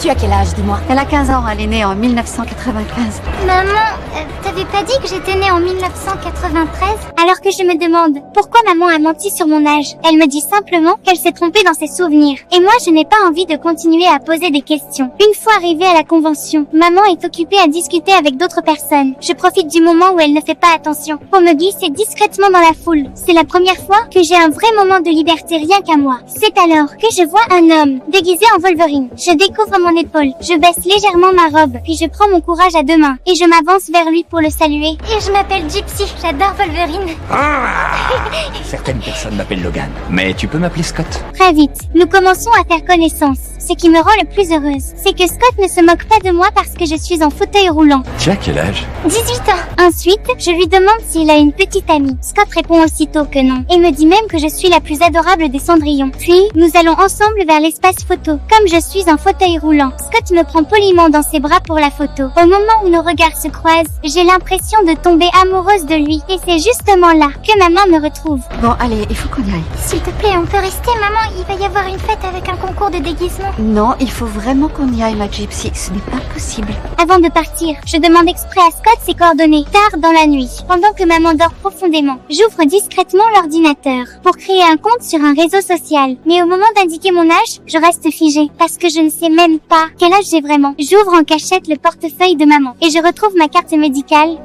Tu as quel âge, dis-moi? Elle a 15 ans, elle est née en 1995. Maman, t'avais pas dit que j'étais née en 1993? Alors que je me demande, pourquoi maman a menti sur mon âge? Elle me dit simplement qu'elle s'est trompée dans ses souvenirs. Et moi, je n'ai pas envie de continuer à poser des questions. Une fois arrivée à la convention, maman est occupée à discuter avec d'autres personnes. Je profite du moment où elle ne fait pas attention pour me glisser discrètement dans la foule. C'est la première fois que j'ai un vrai moment de liberté rien qu'à moi. C'est alors que je vois un homme déguisé en Wolverine. Je découvre mon épaule, je baisse légèrement ma robe, puis je prends mon courage à deux mains et je m'avance vers lui pour le saluer. Et je m'appelle Gypsy, j'adore Wolverine. Certaines personnes m'appellent Logan, mais tu peux m'appeler Scott. Très vite, nous commençons à faire connaissance. Ce qui me rend le plus heureuse, c'est que Scott ne se moque pas de moi parce que je suis en fauteuil roulant. Tu as quel âge? 18 ans. Ensuite, je lui demande s'il a une petite amie. Scott répond aussitôt que non, et me dit même que je suis la plus adorable des Cendrillons. Puis, nous allons ensemble vers l'espace photo. Comme je suis en fauteuil roulant, Scott me prend poliment dans ses bras pour la photo. Au moment où nos regards se croisent, j'ai l'impression de tomber amoureuse de lui, et c'est justement là que maman me retrouve. Bon, allez, il faut qu'on y aille. S'il te plaît, on peut rester, maman? Il va y avoir une fête avec un concours de déguisement. Non, il faut vraiment qu'on y aille, ma Gypsy. Ce n'est pas possible. Avant de partir, je demande exprès à Scott ses coordonnées. Tard dans la nuit, pendant que maman dort profondément, j'ouvre discrètement l'ordinateur pour créer un compte sur un réseau social. Mais au moment d'indiquer mon âge, je reste figée parce que je ne sais même pas quel âge j'ai vraiment. J'ouvre en cachette le portefeuille de maman et je retrouve ma carte médicale.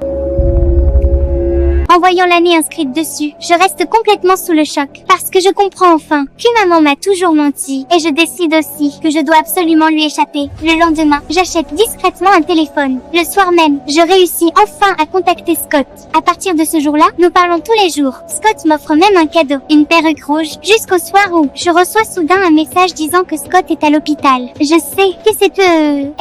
En voyant l'année inscrite dessus, je reste complètement sous le choc, parce que je comprends enfin que maman m'a toujours menti, et je décide aussi que je dois absolument lui échapper. Le lendemain, j'achète discrètement un téléphone. Le soir même, je réussis enfin à contacter Scott. À partir de ce jour-là, nous parlons tous les jours. Scott m'offre même un cadeau, une perruque rouge, jusqu'au soir où je reçois soudain un message disant que Scott est à l'hôpital. Je sais que c'est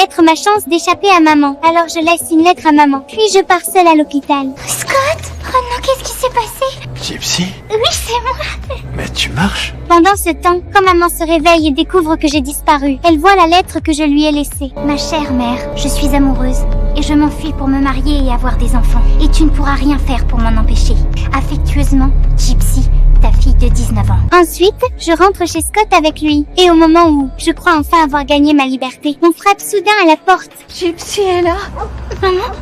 être ma chance d'échapper à maman, alors je laisse une lettre à maman, puis je pars seule à l'hôpital. Scott? Oh non, qu'est-ce qui s'est passé? Gypsy? Oui, c'est moi. Mais tu marches? Pendant ce temps, quand maman se réveille et découvre que j'ai disparu, elle voit la lettre que je lui ai laissée. Ma chère mère, je suis amoureuse et je m'enfuis pour me marier et avoir des enfants. Et tu ne pourras rien faire pour m'en empêcher. Affectueusement, Gypsy, ta fille de 19 ans. Ensuite, je rentre chez Scott avec lui. Et au moment où je crois enfin avoir gagné ma liberté, on frappe soudain à la porte. Gypsy est là. Maman?